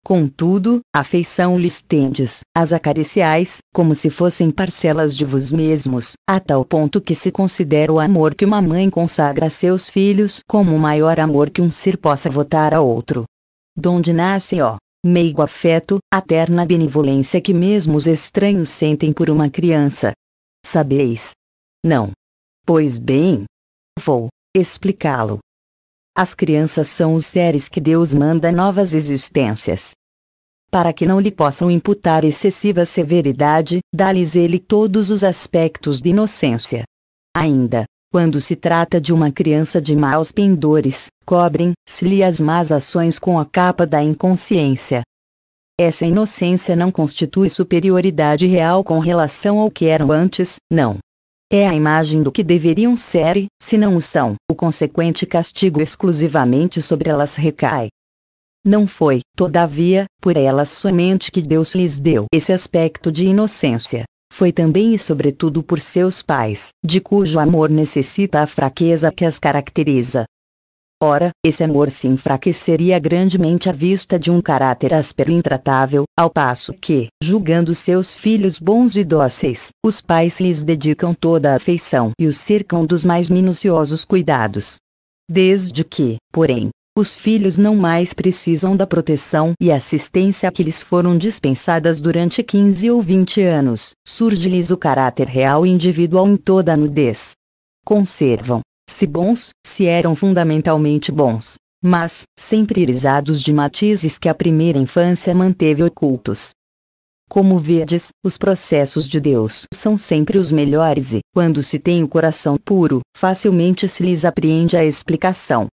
Contudo, afeição lhes tendes, as acariciais, como se fossem parcelas de vós mesmos, a tal ponto que se considera o amor que uma mãe consagra a seus filhos como o maior amor que um ser possa votar a outro. Donde nasce, ó, meigo afeto, a terna benevolência que mesmo os estranhos sentem por uma criança. Sabeis? Não. Pois bem, vou explicá-lo. As crianças são os seres que Deus manda novas existências. Para que não lhe possam imputar excessiva severidade, dá-lhes ele todos os aspectos de inocência. Ainda, quando se trata de uma criança de maus pendores, cobrem-se-lhe as más ações com a capa da inconsciência. Essa inocência não constitui superioridade real com relação ao que eram antes, não. É a imagem do que deveriam ser e, se não o são, o consequente castigo exclusivamente sobre elas recai. Não foi, todavia, por elas somente que Deus lhes deu esse aspecto de inocência. Foi também e sobretudo por seus pais, de cujo amor necessita a fraqueza que as caracteriza. Ora, esse amor se enfraqueceria grandemente à vista de um caráter áspero e intratável, ao passo que, julgando seus filhos bons e dóceis, os pais lhes dedicam toda a afeição e os cercam dos mais minuciosos cuidados. Desde que, porém, os filhos não mais precisam da proteção e assistência que lhes foram dispensadas durante 15 ou 20 anos, surge-lhes o caráter real e individual em toda a nudez. Conservam, se bons, se eram fundamentalmente bons, mas, sempre irisados de matizes que a primeira infância manteve ocultos. Como vedes, os processos de Deus são sempre os melhores e, quando se tem o coração puro, facilmente se lhes apreende a explicação.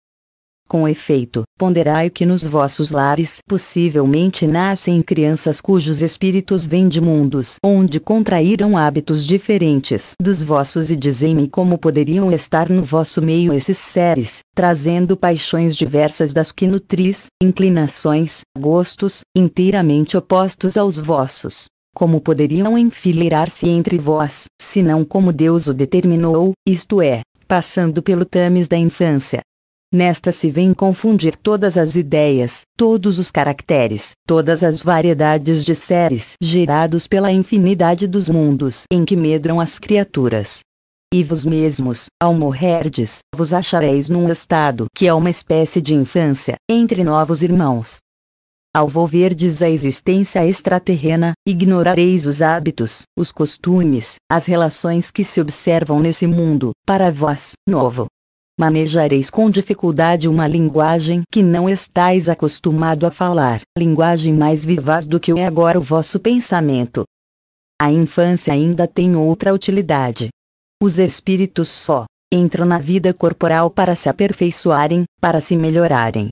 Com efeito, ponderai que nos vossos lares possivelmente nascem crianças cujos espíritos vêm de mundos onde contraíram hábitos diferentes dos vossos e dizei-me como poderiam estar no vosso meio esses seres, trazendo paixões diversas das que nutris, inclinações, gostos, inteiramente opostos aos vossos. Como poderiam enfileirar-se entre vós, senão como Deus o determinou, isto é, passando pelo tames da infância? Nesta se vêm confundir todas as ideias, todos os caracteres, todas as variedades de seres gerados pela infinidade dos mundos em que medram as criaturas. E vos mesmos, ao morrerdes, vos achareis num estado que é uma espécie de infância, entre novos irmãos. Ao volverdes a existência extraterrena, ignorareis os hábitos, os costumes, as relações que se observam nesse mundo, para vós, novo. Manejareis com dificuldade uma linguagem que não estáis acostumado a falar, linguagem mais vivaz do que é agora o vosso pensamento. A infância ainda tem outra utilidade. Os espíritos só entram na vida corporal para se aperfeiçoarem, para se melhorarem.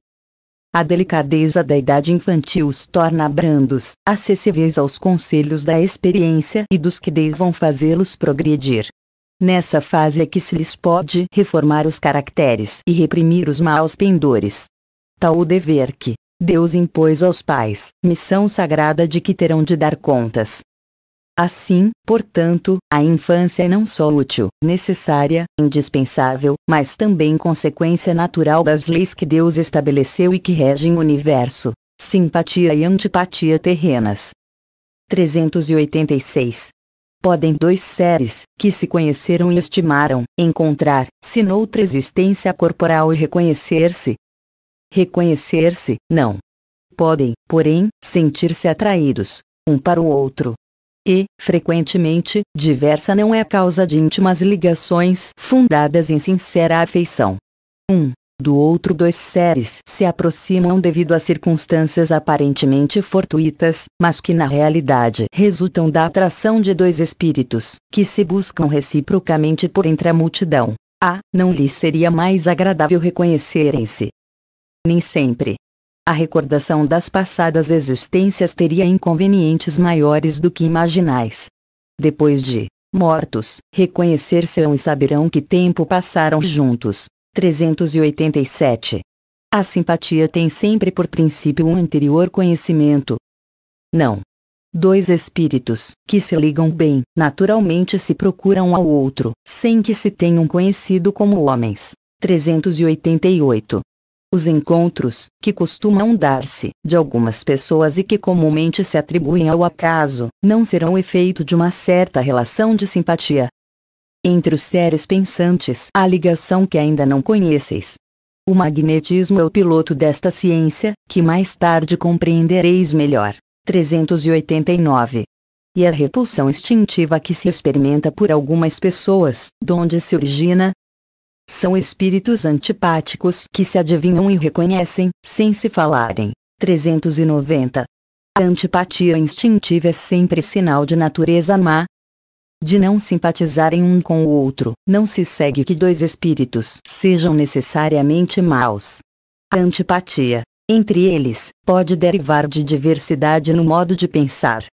A delicadeza da idade infantil os torna brandos, acessíveis aos conselhos da experiência e dos que devam fazê-los progredir. Nessa fase é que se lhes pode reformar os caracteres e reprimir os maus pendores. Tal o dever que Deus impôs aos pais, missão sagrada de que terão de dar contas. Assim, portanto, a infância é não só útil, necessária, indispensável, mas também consequência natural das leis que Deus estabeleceu e que regem o universo. Simpatia e antipatia terrenas. 386. Podem dois seres, que se conheceram e estimaram, encontrar-se noutra existência corporal e reconhecer-se? Reconhecer-se, não. Podem, porém, sentir-se atraídos, um para o outro. E, frequentemente, diversa não é a causa de íntimas ligações fundadas em sincera afeição. Do outro dois seres se aproximam devido a circunstâncias aparentemente fortuitas, mas que na realidade resultam da atração de dois espíritos, que se buscam reciprocamente por entre a multidão. Não lhes seria mais agradável reconhecerem-se? Nem sempre. A recordação das passadas existências teria inconvenientes maiores do que imaginais. Depois de mortos, reconhecer-se-ão e saberão que tempo passaram juntos. 387. A simpatia tem sempre por princípio um anterior conhecimento. Não. Dois espíritos, que se ligam bem, naturalmente se procuram um ao outro, sem que se tenham conhecido como homens. 388. Os encontros, que costumam dar-se, de algumas pessoas e que comumente se atribuem ao acaso, não serão efeito de uma certa relação de simpatia. Entre os seres pensantes há ligação que ainda não conheceis. O magnetismo é o piloto desta ciência, que mais tarde compreendereis melhor. 389. E a repulsão instintiva que se experimenta por algumas pessoas, donde se origina? São espíritos antipáticos que se adivinham e reconhecem, sem se falarem. 390. A antipatia instintiva é sempre sinal de natureza má. De não simpatizarem um com o outro, não se segue que dois espíritos sejam necessariamente maus. A antipatia, entre eles, pode derivar de diversidade no modo de pensar.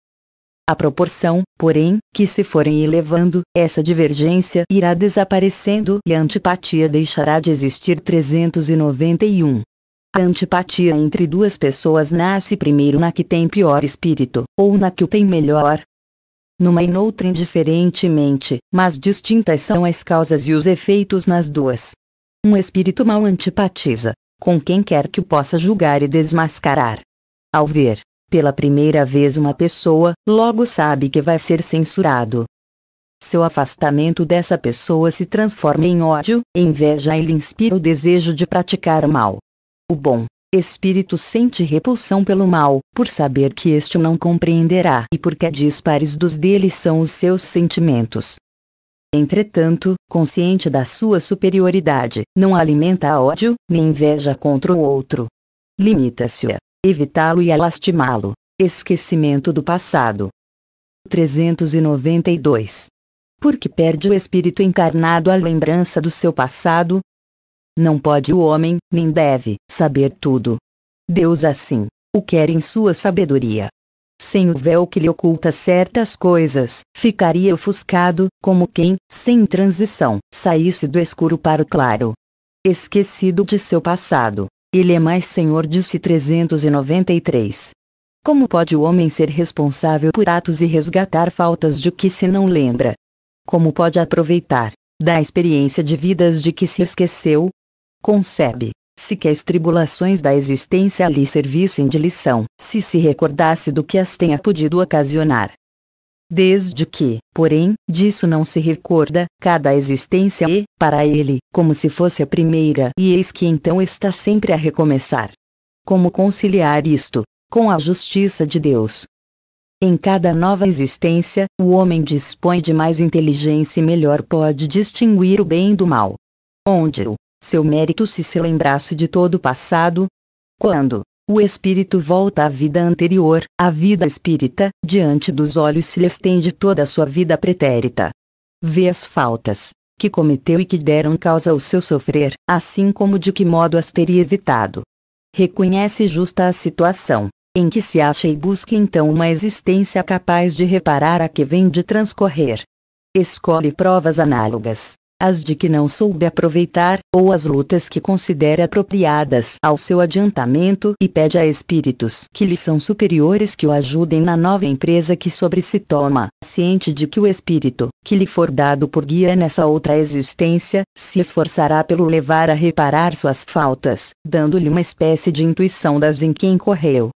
À proporção, porém, que se forem elevando, essa divergência irá desaparecendo e a antipatia deixará de existir. 391. A antipatia entre duas pessoas nasce primeiro na que tem pior espírito, ou na que o tem melhor. Numa e noutra indiferentemente, mas distintas são as causas e os efeitos nas duas. Um espírito mau antipatiza com quem quer que o possa julgar e desmascarar. Ao ver, pela primeira vez uma pessoa, logo sabe que vai ser censurado. Seu afastamento dessa pessoa se transforma em ódio, inveja e lhe inspira o desejo de praticar o mal. O bom espírito sente repulsão pelo mal, por saber que este não compreenderá e porque dispares dos dele são os seus sentimentos. Entretanto, consciente da sua superioridade, não alimenta ódio, nem inveja contra o outro. Limita-se a evitá-lo e a lastimá-lo. Esquecimento do passado. 392. Porque perde o espírito encarnado a lembrança do seu passado? Não pode o homem, nem deve, saber tudo. Deus assim o quer em sua sabedoria. Sem o véu que lhe oculta certas coisas, ficaria ofuscado, como quem, sem transição, saísse do escuro para o claro. Esquecido de seu passado, ele é mais senhor de si. 393. Como pode o homem ser responsável por atos e resgatar faltas de que se não lembra? Como pode aproveitar da experiência de vidas de que se esqueceu? Concebe, se que as tribulações da existência lhe servissem de lição, se recordasse do que as tenha podido ocasionar. Desde que, porém, disso não se recorda, cada existência é, para ele, como se fosse a primeira, e eis que então está sempre a recomeçar. Como conciliar isto com a justiça de Deus? Em cada nova existência, o homem dispõe de mais inteligência e melhor pode distinguir o bem do mal. Onde o seu mérito se lembrasse de todo o passado? Quando o espírito volta à vida anterior, a vida espírita, diante dos olhos se lhe estende toda a sua vida pretérita. Vê as faltas que cometeu e que deram causa ao seu sofrer, assim como de que modo as teria evitado. Reconhece justa a situação em que se acha e busca então uma existência capaz de reparar a que vem de transcorrer. Escolhe provas análogas as de que não soube aproveitar, ou as lutas que considera apropriadas ao seu adiantamento e pede a espíritos que lhe são superiores que o ajudem na nova empresa que sobre si toma, ciente de que o espírito, que lhe for dado por guia nessa outra existência, se esforçará pelo levar a reparar suas faltas, dando-lhe uma espécie de intuição das em que incorreu.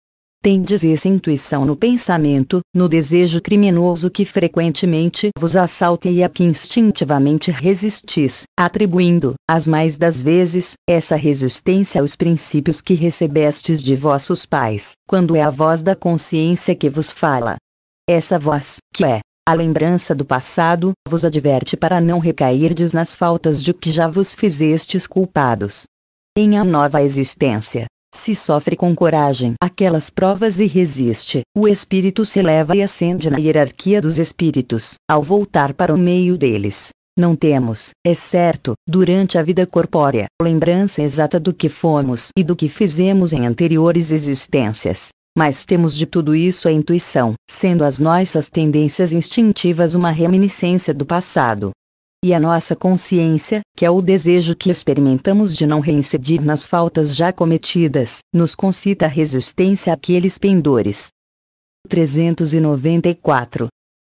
Tendes essa intuição no pensamento, no desejo criminoso que frequentemente vos assalta e a que instintivamente resistis, atribuindo, as mais das vezes, essa resistência aos princípios que recebestes de vossos pais, quando é a voz da consciência que vos fala. Essa voz, que é a lembrança do passado, vos adverte para não recairdes nas faltas de que já vos fizestes culpados. Em a nova existência, se sofre com coragem aquelas provas e resiste, o espírito se eleva e ascende na hierarquia dos espíritos, ao voltar para o meio deles. Não temos, é certo, durante a vida corpórea, lembrança exata do que fomos e do que fizemos em anteriores existências. Mas temos de tudo isso a intuição, sendo as nossas tendências instintivas uma reminiscência do passado. E a nossa consciência, que é o desejo que experimentamos de não reincidir nas faltas já cometidas, nos concita a resistência àqueles pendores. 394.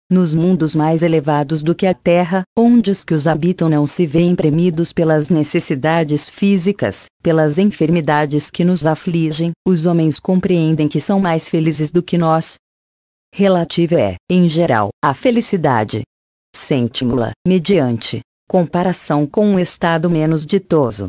Nos mundos mais elevados do que a Terra, onde os que os habitam não se veem premidos pelas necessidades físicas, pelas enfermidades que nos afligem, os homens compreendem que são mais felizes do que nós. Relativa é, em geral, a felicidade. Sente-mo-la, mediante comparação com um estado menos ditoso.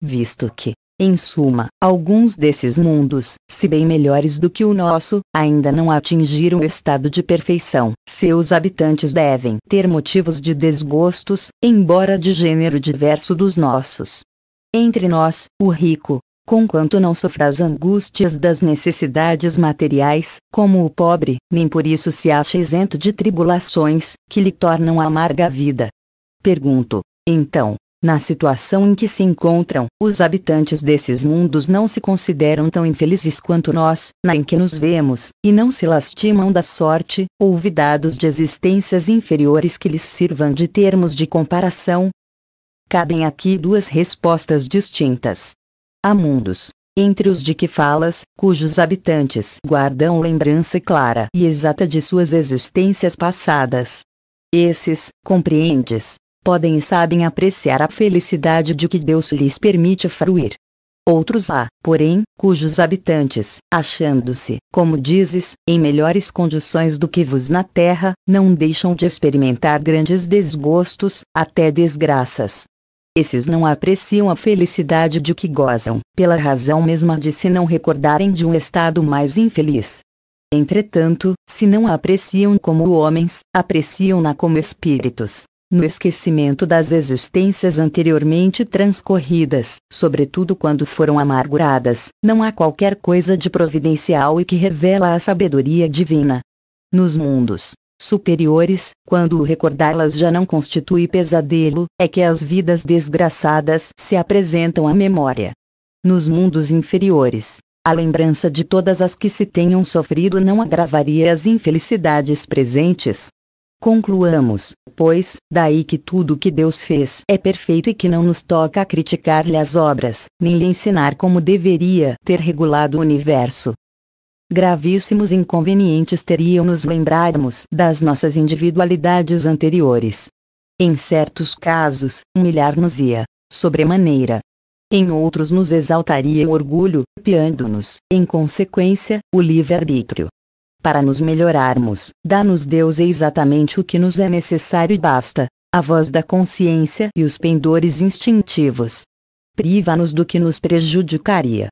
Visto que, em suma, alguns desses mundos, se bem melhores do que o nosso, ainda não atingiram o estado de perfeição, seus habitantes devem ter motivos de desgostos, embora de gênero diverso dos nossos. Entre nós, o rico, conquanto não sofra as angústias das necessidades materiais, como o pobre, nem por isso se acha isento de tribulações, que lhe tornam amarga a vida. Pergunto, então, na situação em que se encontram, os habitantes desses mundos não se consideram tão infelizes quanto nós, na em que nos vemos, e não se lastimam da sorte, olvidados de existências inferiores que lhes sirvam de termos de comparação? Cabem aqui duas respostas distintas. Há mundos, entre os de que falas, cujos habitantes guardam lembrança clara e exata de suas existências passadas. Esses, compreendes, podem e sabem apreciar a felicidade de que Deus lhes permite fruir. Outros há, porém, cujos habitantes, achando-se, como dizes, em melhores condições do que vos na terra, não deixam de experimentar grandes desgostos, até desgraças. Esses não apreciam a felicidade de que gozam, pela razão mesma de se não recordarem de um estado mais infeliz. Entretanto, se não a apreciam como homens, apreciam-na como espíritos. No esquecimento das existências anteriormente transcorridas, sobretudo quando foram amarguradas, não há qualquer coisa de providencial e que revela a sabedoria divina. Nos mundos superiores, quando o recordá-las já não constitui pesadelo, é que as vidas desgraçadas se apresentam à memória. Nos mundos inferiores, a lembrança de todas as que se tenham sofrido não agravaria as infelicidades presentes. Concluamos, pois, daí que tudo o que Deus fez é perfeito e que não nos toca criticar-lhe as obras, nem lhe ensinar como deveria ter regulado o universo. Gravíssimos inconvenientes teriam nos lembrarmos das nossas individualidades anteriores. Em certos casos, humilhar-nos-ia, sobremaneira. Em outros nos exaltaria o orgulho, piando-nos, em consequência, o livre-arbítrio. Para nos melhorarmos, dá-nos Deus exatamente o que nos é necessário e basta, a voz da consciência e os pendores instintivos. Priva-nos do que nos prejudicaria.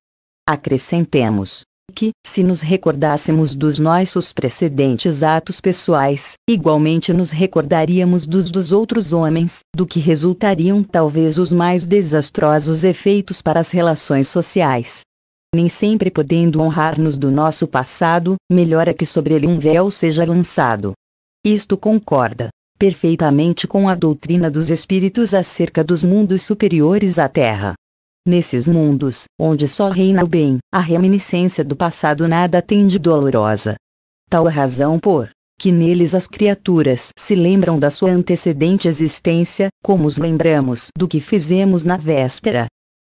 Acrescentemos que, se nos recordássemos dos nossos precedentes atos pessoais, igualmente nos recordaríamos dos outros homens, do que resultariam talvez os mais desastrosos efeitos para as relações sociais. Nem sempre podendo honrar-nos do nosso passado, melhor é que sobre ele um véu seja lançado. Isto concorda perfeitamente com a doutrina dos espíritos acerca dos mundos superiores à Terra. Nesses mundos, onde só reina o bem, a reminiscência do passado nada tem de dolorosa. Tal a razão por que neles as criaturas se lembram da sua antecedente existência, como os lembramos do que fizemos na véspera.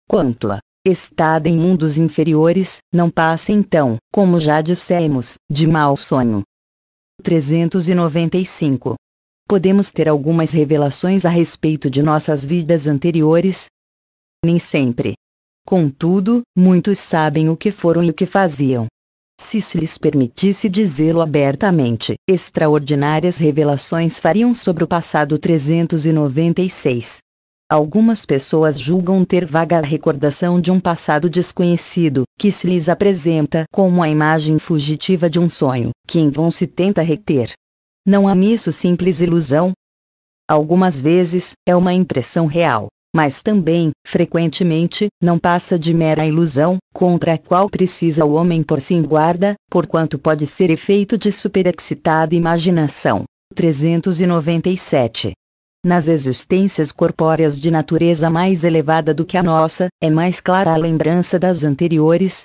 Quanto a estada em mundos inferiores, não passa então, como já dissemos, de mau sonho. 395. Podemos ter algumas revelações a respeito de nossas vidas anteriores? Nem sempre. Contudo, muitos sabem o que foram e o que faziam. Se lhes permitisse dizê-lo abertamente, extraordinárias revelações fariam sobre o passado 396. Algumas pessoas julgam ter vaga recordação de um passado desconhecido, que se lhes apresenta como a imagem fugitiva de um sonho, que em vão se tenta reter. Não há nisso simples ilusão? Algumas vezes, é uma impressão real, mas também, frequentemente, não passa de mera ilusão, contra a qual precisa o homem pôr-se em guarda, porquanto pode ser efeito de superexcitada imaginação. 397. Nas existências corpóreas de natureza mais elevada do que a nossa, é mais clara a lembrança das anteriores?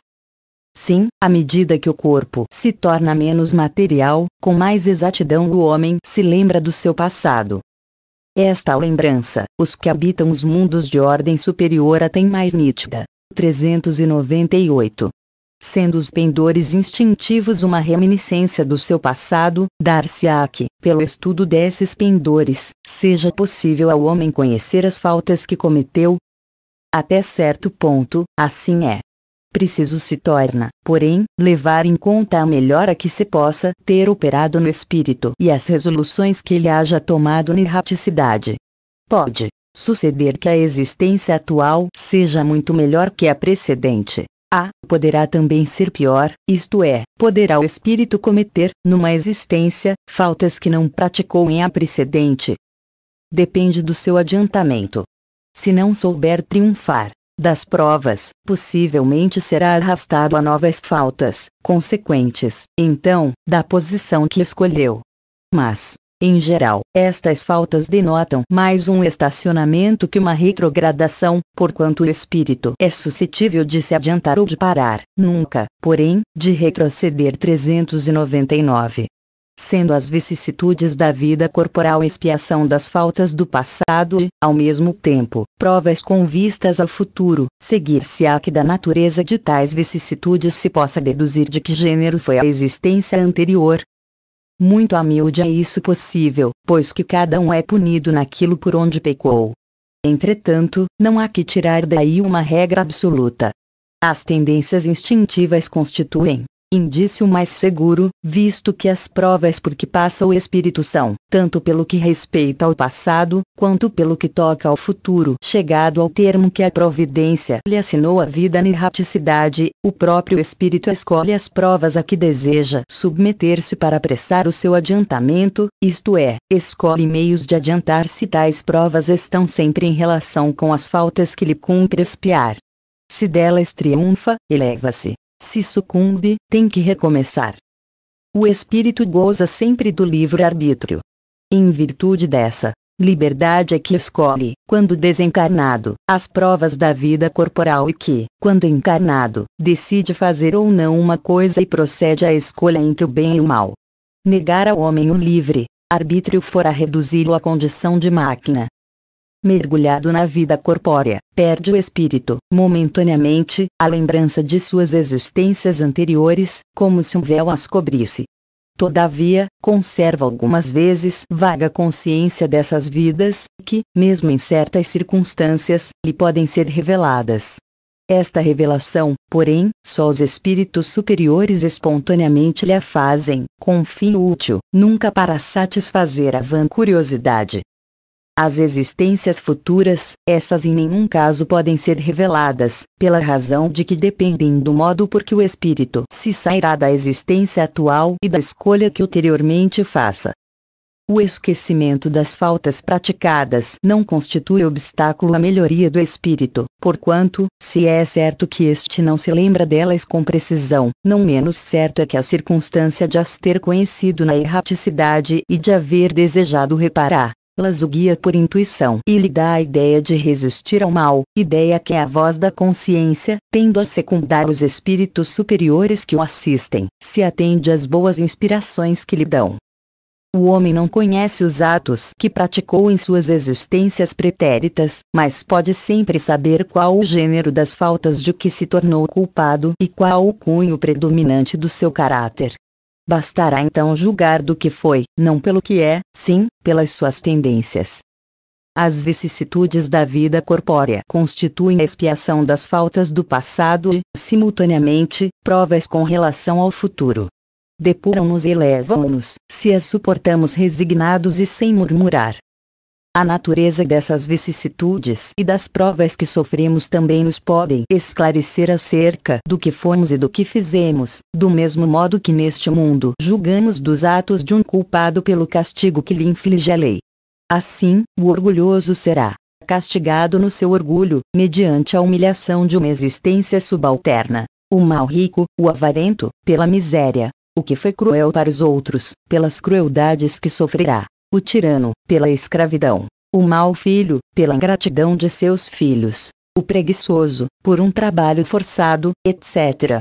Sim, à medida que o corpo se torna menos material, com mais exatidão o homem se lembra do seu passado. Esta lembrança, os que habitam os mundos de ordem superior a têm mais nítida. 398. Sendo os pendores instintivos uma reminiscência do seu passado, dar-se-á que, pelo estudo desses pendores, seja possível ao homem conhecer as faltas que cometeu? Até certo ponto, assim é. Preciso se torna, porém, levar em conta a melhora que se possa ter operado no espírito e as resoluções que ele haja tomado na erraticidade. Pode suceder que a existência atual seja muito melhor que a precedente. Poderá também ser pior, isto é, poderá o espírito cometer, numa existência, faltas que não praticou em a precedente. Depende do seu adiantamento. Se não souber triunfar das provas, possivelmente será arrastado a novas faltas, consequentes, então, da posição que escolheu. Mas, em geral, estas faltas denotam mais um estacionamento que uma retrogradação, porquanto o espírito é suscetível de se adiantar ou de parar, nunca, porém, de retroceder. 399. Sendo as vicissitudes da vida corporal expiação das faltas do passado e, ao mesmo tempo, provas com vistas ao futuro, seguir-se-á que da natureza de tais vicissitudes se possa deduzir de que gênero foi a existência anterior. Muito humilde é isso possível, pois que cada um é punido naquilo por onde pecou. Entretanto, não há que tirar daí uma regra absoluta. As tendências instintivas constituem indício mais seguro, visto que as provas por que passa o espírito são, tanto pelo que respeita ao passado, quanto pelo que toca ao futuro. Chegado ao termo que a providência lhe assinou a vida na erraticidade, o próprio espírito escolhe as provas a que deseja submeter-se para apressar o seu adiantamento, isto é, escolhe meios de adiantar-se. Tais provas estão sempre em relação com as faltas que lhe cumpre expiar. Se delas triunfa, eleva-se. Se sucumbe, tem que recomeçar. O espírito goza sempre do livre-arbítrio. Em virtude dessa liberdade é que escolhe, quando desencarnado, as provas da vida corporal e que, quando encarnado, decide fazer ou não uma coisa e procede à escolha entre o bem e o mal. Negar ao homem o livre-arbítrio fora reduzi-lo à condição de máquina. Mergulhado na vida corpórea, perde o espírito, momentaneamente, a lembrança de suas existências anteriores, como se um véu as cobrisse. Todavia, conserva algumas vezes vaga consciência dessas vidas, que, mesmo em certas circunstâncias, lhe podem ser reveladas. Esta revelação, porém, só os espíritos superiores espontaneamente lhe a fazem, com um fim útil, nunca para satisfazer a vã curiosidade. As existências futuras, essas em nenhum caso podem ser reveladas, pela razão de que dependem do modo por que o espírito se sairá da existência atual e da escolha que ulteriormente faça. O esquecimento das faltas praticadas não constitui obstáculo à melhoria do espírito, porquanto, se é certo que este não se lembra delas com precisão, não menos certo é que a circunstância de as ter conhecido na erraticidade e de haver desejado reparar las o guia por intuição e lhe dá a ideia de resistir ao mal, ideia que é a voz da consciência, tendo a secundar os espíritos superiores que o assistem, se atende às boas inspirações que lhe dão. O homem não conhece os atos que praticou em suas existências pretéritas, mas pode sempre saber qual o gênero das faltas de que se tornou culpado e qual o cunho predominante do seu caráter. Bastará então julgar do que foi, não pelo que é, sim, pelas suas tendências. As vicissitudes da vida corpórea constituem a expiação das faltas do passado e, simultaneamente, provas com relação ao futuro. Depuram-nos e elevam-nos, se as suportamos resignados e sem murmurar. A natureza dessas vicissitudes e das provas que sofremos também nos podem esclarecer acerca do que fomos e do que fizemos, do mesmo modo que neste mundo julgamos dos atos de um culpado pelo castigo que lhe inflige a lei. Assim, o orgulhoso será castigado no seu orgulho, mediante a humilhação de uma existência subalterna; o mal rico, o avarento, pela miséria; o que foi cruel para os outros, pelas crueldades que sofrerá; o tirano, pela escravidão; o mau filho, pela ingratidão de seus filhos; o preguiçoso, por um trabalho forçado, etc.